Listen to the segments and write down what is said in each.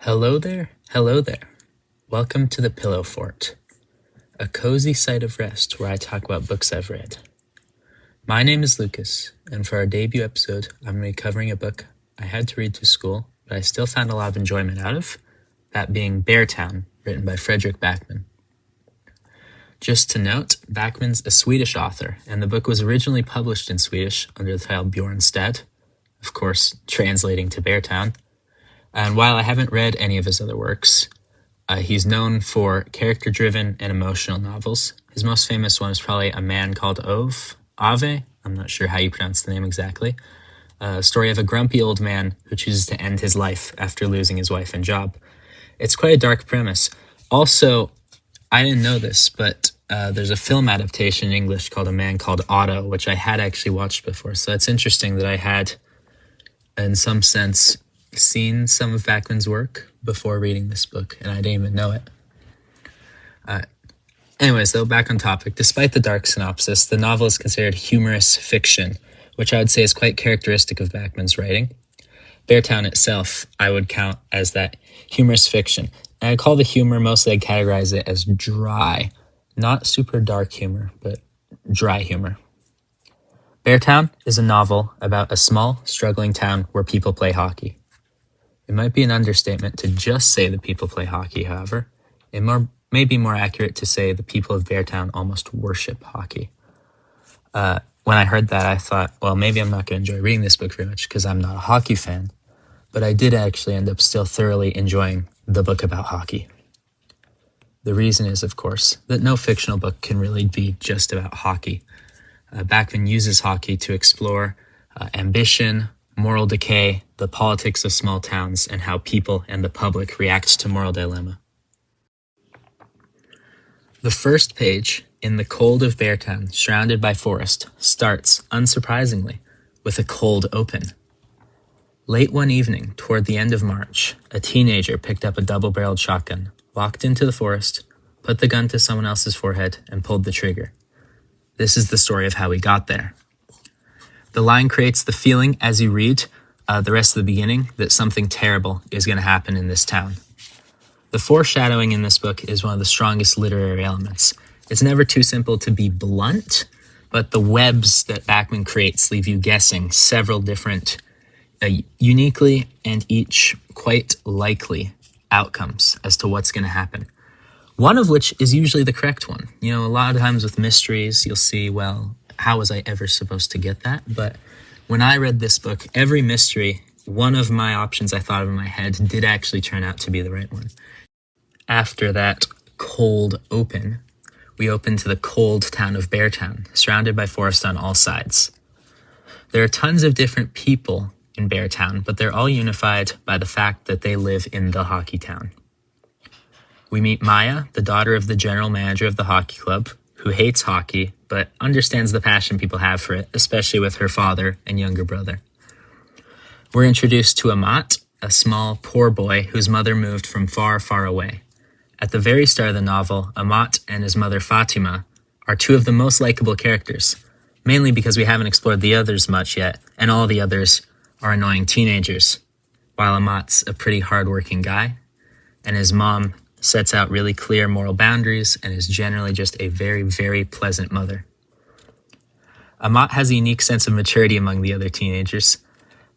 Hello there, hello there. Welcome to the Pillow Fort, a cozy site of rest where I talk about books I've read. My name is Lucas, and for our debut episode, I'm going to be covering a book I had to read through school, but I still found a lot of enjoyment out of, that being Beartown, written by Fredrik Backman. Just to note, Backman's a Swedish author, and the book was originally published in Swedish under the title Bjornstad, of course, translating to Beartown. And while I haven't read any of his other works, he's known for character-driven and emotional novels. His most famous one is probably A Man Called Ave. I'm not sure how you pronounce the name exactly. A story of a grumpy old man who chooses to end his life after losing his wife and job. It's quite a dark premise. Also, I didn't know this, but there's a film adaptation in English called A Man Called Otto, which I had actually watched before. So it's interesting that I had, in some sense, seen some of Backman's work before reading this book, and I didn't even know it. Anyways, though, back on topic. Despite the dark synopsis, the novel is considered humorous fiction, which I would say is quite characteristic of Backman's writing. Beartown itself, I would count as that humorous fiction. And I call the humor, mostly I categorize it as dry. Not super dark humor, but dry humor. Beartown is a novel about a small, struggling town where people play hockey. It might be an understatement to just say the people play hockey, however. It may be more accurate to say the people of Beartown almost worship hockey. When I heard that, I thought, well, maybe I'm not going to enjoy reading this book very much because I'm not a hockey fan. But I did actually end up still thoroughly enjoying the book about hockey. The reason is, of course, that no fictional book can really be just about hockey. Backman uses hockey to explore ambition, moral decay, the politics of small towns, and how people and the public react to moral dilemma. The first page, in the cold of Beartown, surrounded by forest, starts, unsurprisingly, with a cold open. Late one evening, toward the end of March, a teenager picked up a double-barreled shotgun, walked into the forest, put the gun to someone else's forehead, and pulled the trigger. This is the story of how we got there. The line creates the feeling, as you read the rest of the beginning, that something terrible is going to happen in this town. The foreshadowing in this book is one of the strongest literary elements. It's never too simple to be blunt, but the webs that Backman creates leave you guessing several different, uniquely and each quite likely outcomes as to what's going to happen. One of which is usually the correct one. You know, a lot of times with mysteries, you'll see, well, how was I ever supposed to get that? But when I read this book, every mystery, one of my options I thought of in my head did actually turn out to be the right one. After that cold open, we open to the cold town of Beartown, surrounded by forest on all sides. There are tons of different people in Beartown, but they're all unified by the fact that they live in the hockey town. We meet Maya, the daughter of the general manager of the hockey club, who hates hockey, but understands the passion people have for it, especially with her father and younger brother. We're introduced to Amat, a small, poor boy whose mother moved from far, far away. At the very start of the novel, Amat and his mother Fatima are two of the most likable characters, mainly because we haven't explored the others much yet, and all the others are annoying teenagers, while Amat's a pretty hardworking guy, and his mom sets out really clear moral boundaries and is generally just a very, very pleasant mother. Amat has a unique sense of maturity among the other teenagers,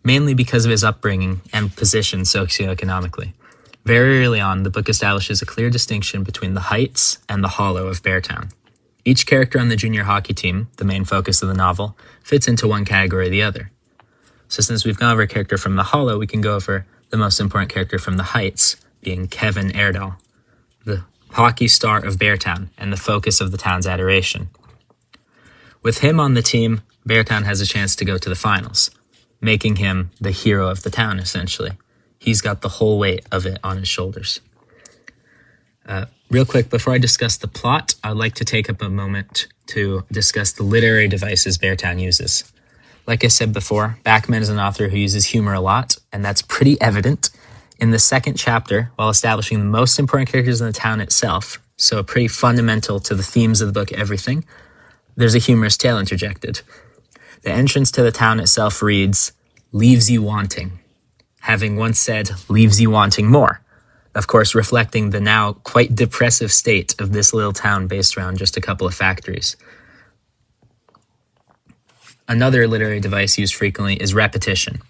mainly because of his upbringing and position socioeconomically. Very early on, the book establishes a clear distinction between the heights and the hollow of Beartown. Each character on the junior hockey team, the main focus of the novel, fits into one category or the other. So since we've gone over a character from the hollow, we can go over the most important character from the heights, being Kevin Erdahl, the hockey star of Beartown and the focus of the town's adoration. With him on the team, Beartown has a chance to go to the finals, making him the hero of the town, essentially. He's got the whole weight of it on his shoulders. Real quick, before I discuss the plot, I'd like to take up a moment to discuss the literary devices Beartown uses. Like I said before, Backman is an author who uses humor a lot, and that's pretty evident in the second chapter, while establishing the most important characters in the town itself, so pretty fundamental to the themes of the book, everything, there's a humorous tale interjected. The entrance to the town itself reads, "Leaves you wanting." Having once said, "leaves you wanting more." of course reflecting the now quite depressive state of this little town based around just a couple of factories. Another literary device used frequently is repetition.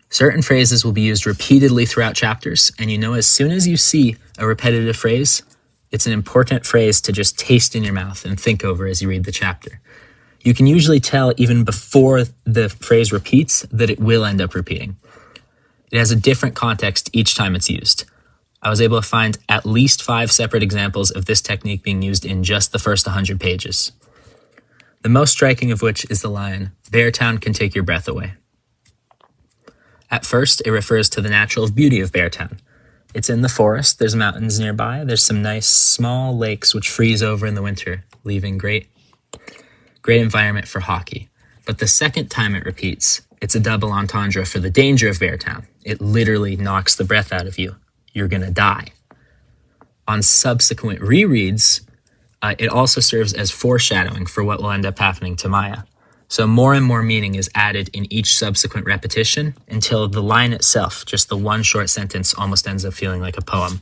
Certain phrases will be used repeatedly throughout chapters, and as soon as you see a repetitive phrase, it's an important phrase to just taste in your mouth and think over as you read the chapter. You can usually tell even before the phrase repeats that it will end up repeating. It has a different context each time it's used. I was able to find at least 5 separate examples of this technique being used in just the first 100 pages. The most striking of which is the line, "Beartown can take your breath away." At first, it refers to the natural beauty of Beartown. It's in the forest, there's mountains nearby, there's some nice small lakes which freeze over in the winter, leaving great environment for hockey. But the second time it repeats, it's a double entendre for the danger of Beartown. It literally knocks the breath out of you. You're gonna die. On subsequent rereads, it also serves as foreshadowing for what will end up happening to Maya. So more and more meaning is added in each subsequent repetition until the line itself, just the one short sentence, almost ends up feeling like a poem.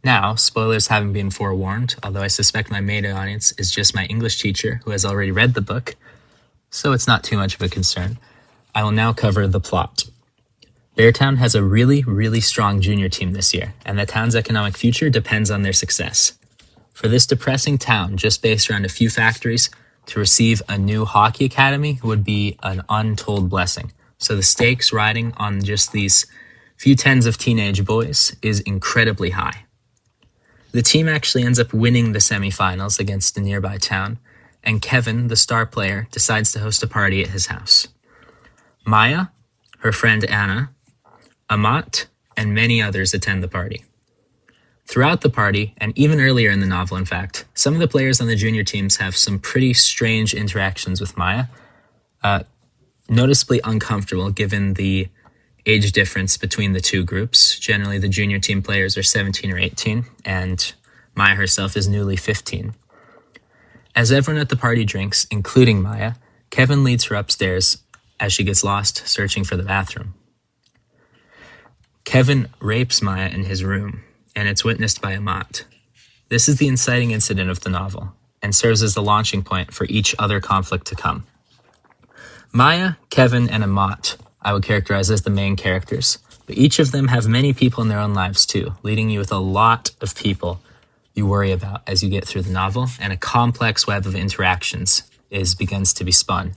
Now, spoilers having been forewarned, although I suspect my main audience is just my English teacher who has already read the book, so it's not too much of a concern. I will now cover the plot. Beartown has a really, really strong junior team this year, and the town's economic future depends on their success. For this depressing town, just based around a few factories, to receive a new hockey academy would be an untold blessing. So the stakes riding on just these few tens of teenage boys is incredibly high. The team actually ends up winning the semifinals against a nearby town, and Kevin, the star player, decides to host a party at his house. Maya, her friend Anna, Amat, and many others attend the party. Throughout the party, and even earlier in the novel, in fact, some of the players on the junior teams have some pretty strange interactions with Maya, noticeably uncomfortable given the age difference between the two groups. Generally, the junior team players are 17 or 18, and Maya herself is newly 15. As everyone at the party drinks, including Maya, Kevin leads her upstairs as she gets lost searching for the bathroom. Kevin rapes Maya in his room, and it's witnessed by Amat. This is the inciting incident of the novel, and serves as the launching point for each other conflict to come. Maya, Kevin, and Amat I would characterize as the main characters, but each of them have many people in their own lives too, leaving you with a lot of people you worry about as you get through the novel, and a complex web of interactions begins to be spun.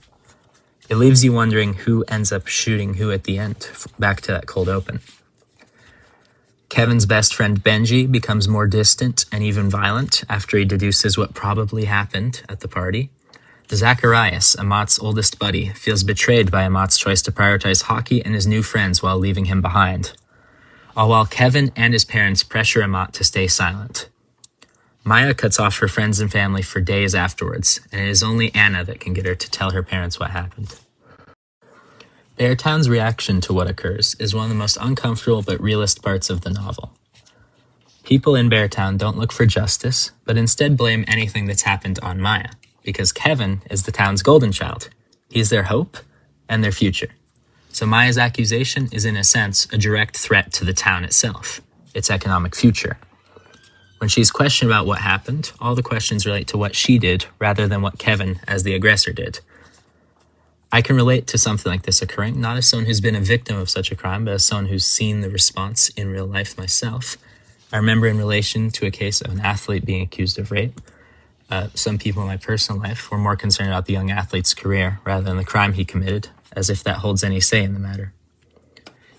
It leaves you wondering who ends up shooting who at the end, back to that cold open. Kevin's best friend Benji becomes more distant and even violent after he deduces what probably happened at the party. Zacharias, Amat's oldest buddy, feels betrayed by Amat's choice to prioritize hockey and his new friends while leaving him behind, all while Kevin and his parents pressure Amat to stay silent. Maya cuts off her friends and family for days afterwards, and it is only Anna that can get her to tell her parents what happened. Beartown's reaction to what occurs is one of the most uncomfortable but realist parts of the novel. People in Beartown don't look for justice, but instead blame anything that's happened on Maya, because Kevin is the town's golden child. He's their hope and their future. So Maya's accusation is in a sense a direct threat to the town itself, its economic future. When she's questioned about what happened, all the questions relate to what she did rather than what Kevin, as the aggressor, did. I can relate to something like this occurring, not as someone who's been a victim of such a crime, but as someone who's seen the response in real life myself. I remember in relation to a case of an athlete being accused of rape, some people in my personal life were more concerned about the young athlete's career rather than the crime he committed, as if that holds any say in the matter.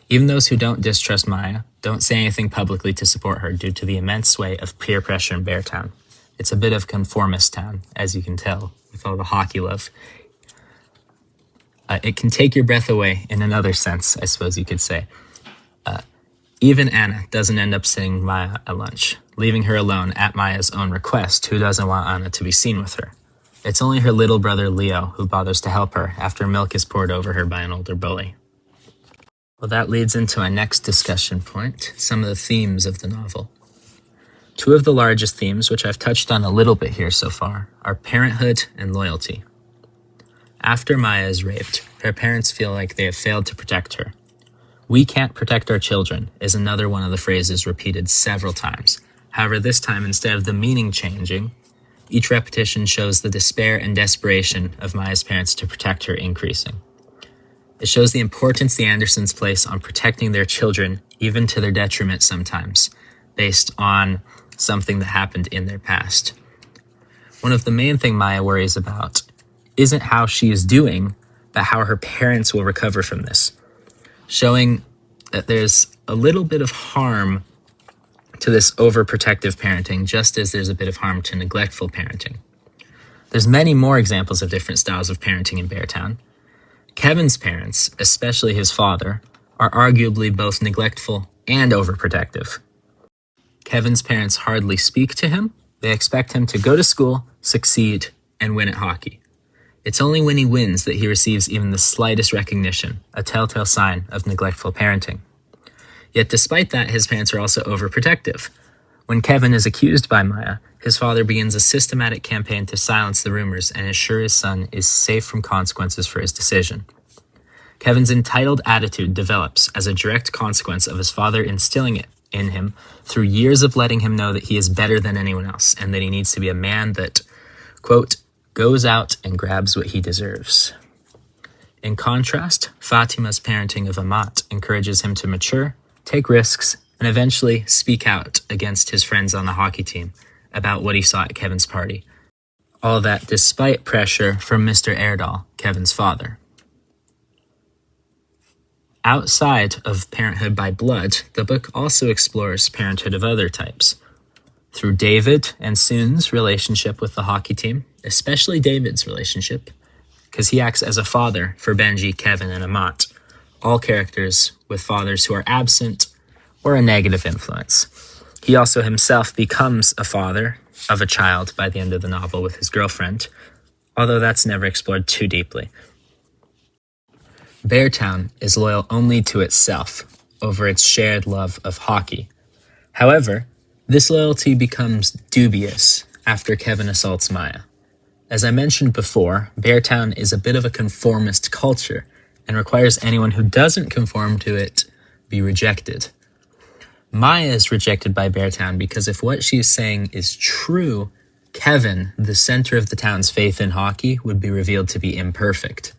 Even those who don't distrust Maya don't say anything publicly to support her due to the immense sway of peer pressure in Beartown. It's a bit of a conformist town, as you can tell, with all the hockey love. It can take your breath away in another sense, I suppose you could say. Even Anna doesn't end up seeing Maya at lunch, leaving her alone at Maya's own request, who doesn't want Anna to be seen with her. It's only her little brother Leo who bothers to help her after milk is poured over her by an older bully. Well, that leads into my next discussion point, some of the themes of the novel. Two of the largest themes, which I've touched on a little bit here so far, are parenthood and loyalty. After Maya is raped, her parents feel like they have failed to protect her. "We can't protect our children" is another one of the phrases repeated several times. However, this time, instead of the meaning changing, each repetition shows the despair and desperation of Maya's parents to protect her increasing. It shows the importance the Andersons place on protecting their children, even to their detriment sometimes, based on something that happened in their past. One of the main things Maya worries about isn't how she is doing, but how her parents will recover from this, showing that there's a little bit of harm to this overprotective parenting, just as there's a bit of harm to neglectful parenting. There's many more examples of different styles of parenting in Beartown. Kevin's parents, especially his father, are arguably both neglectful and overprotective. Kevin's parents hardly speak to him. They expect him to go to school, succeed, and win at hockey. It's only when he wins that he receives even the slightest recognition, a telltale sign of neglectful parenting. Yet despite that, his parents are also overprotective. When Kevin is accused by Maya, his father begins a systematic campaign to silence the rumors and assure his son is safe from consequences for his decision. Kevin's entitled attitude develops as a direct consequence of his father instilling it in him through years of letting him know that he is better than anyone else and that he needs to be a man that, quote, goes out and grabs what he deserves. In contrast, Fatima's parenting of Amat encourages him to mature, take risks, and eventually speak out against his friends on the hockey team about what he saw at Kevin's party. All that despite pressure from Mr. Erdahl, Kevin's father. Outside of parenthood by blood, the book also explores parenthood of other types. Through David and Soon's relationship with the hockey team, especially David's relationship, because he acts as a father for Benji, Kevin, and Amat, all characters with fathers who are absent or a negative influence. He also himself becomes a father of a child by the end of the novel with his girlfriend, although that's never explored too deeply. Beartown is loyal only to itself over its shared love of hockey. However, this loyalty becomes dubious after Kevin assaults Maya. As I mentioned before, Beartown is a bit of a conformist culture and requires anyone who doesn't conform to it be rejected. Maya is rejected by Beartown because if what she is saying is true, Kevin, the center of the town's faith in hockey, would be revealed to be imperfect.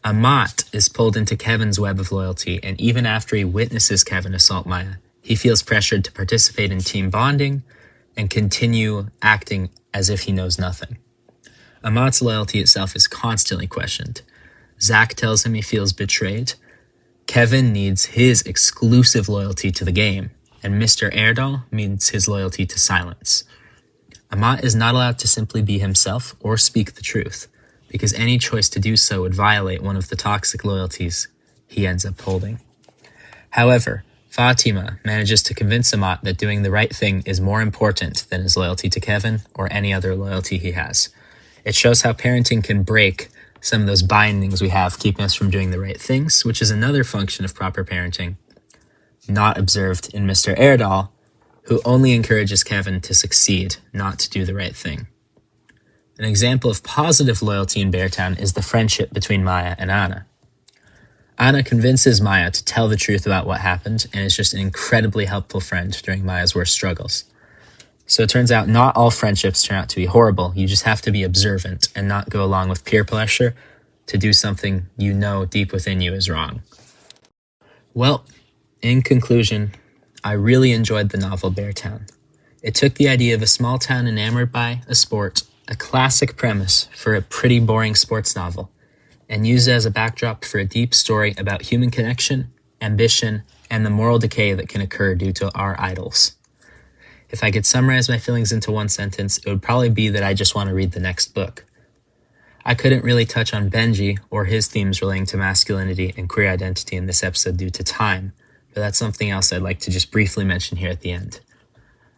Amat is pulled into Kevin's web of loyalty, and even after he witnesses Kevin assault Maya, he feels pressured to participate in team bonding and continue acting as if he knows nothing. Amat's loyalty itself is constantly questioned. Zach tells him he feels betrayed. Kevin needs his exclusive loyalty to the game, and Mr. Erdahl needs his loyalty to silence. Amat is not allowed to simply be himself or speak the truth, because any choice to do so would violate one of the toxic loyalties he ends up holding. However, Fatima manages to convince Amat that doing the right thing is more important than his loyalty to Kevin or any other loyalty he has. It shows how parenting can break some of those bindings we have, keeping us from doing the right things, which is another function of proper parenting, not observed in Mr. Erdahl, who only encourages Kevin to succeed, not to do the right thing. An example of positive loyalty in Beartown is the friendship between Maya and Anna. Anna convinces Maya to tell the truth about what happened and is just an incredibly helpful friend during Maya's worst struggles. So it turns out not all friendships turn out to be horrible. You just have to be observant and not go along with peer pressure to do something you know deep within you is wrong. Well, in conclusion, I really enjoyed the novel Beartown. It took the idea of a small town enamored by a sport, a classic premise for a pretty boring sports novel, and used it as a backdrop for a deep story about human connection, ambition, and the moral decay that can occur due to our idols. If I could summarize my feelings into one sentence, it would probably be that I just want to read the next book. I couldn't really touch on Benji or his themes relating to masculinity and queer identity in this episode due to time, but that's something else I'd like to just briefly mention here at the end.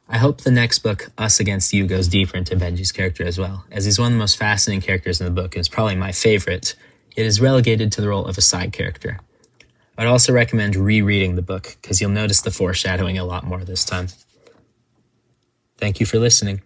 I hope the next book, Us Against You, goes deeper into Benji's character as well, as he's one of the most fascinating characters in the book and is probably my favorite. It is relegated to the role of a side character. I'd also recommend rereading the book, because you'll notice the foreshadowing a lot more this time. Thank you for listening.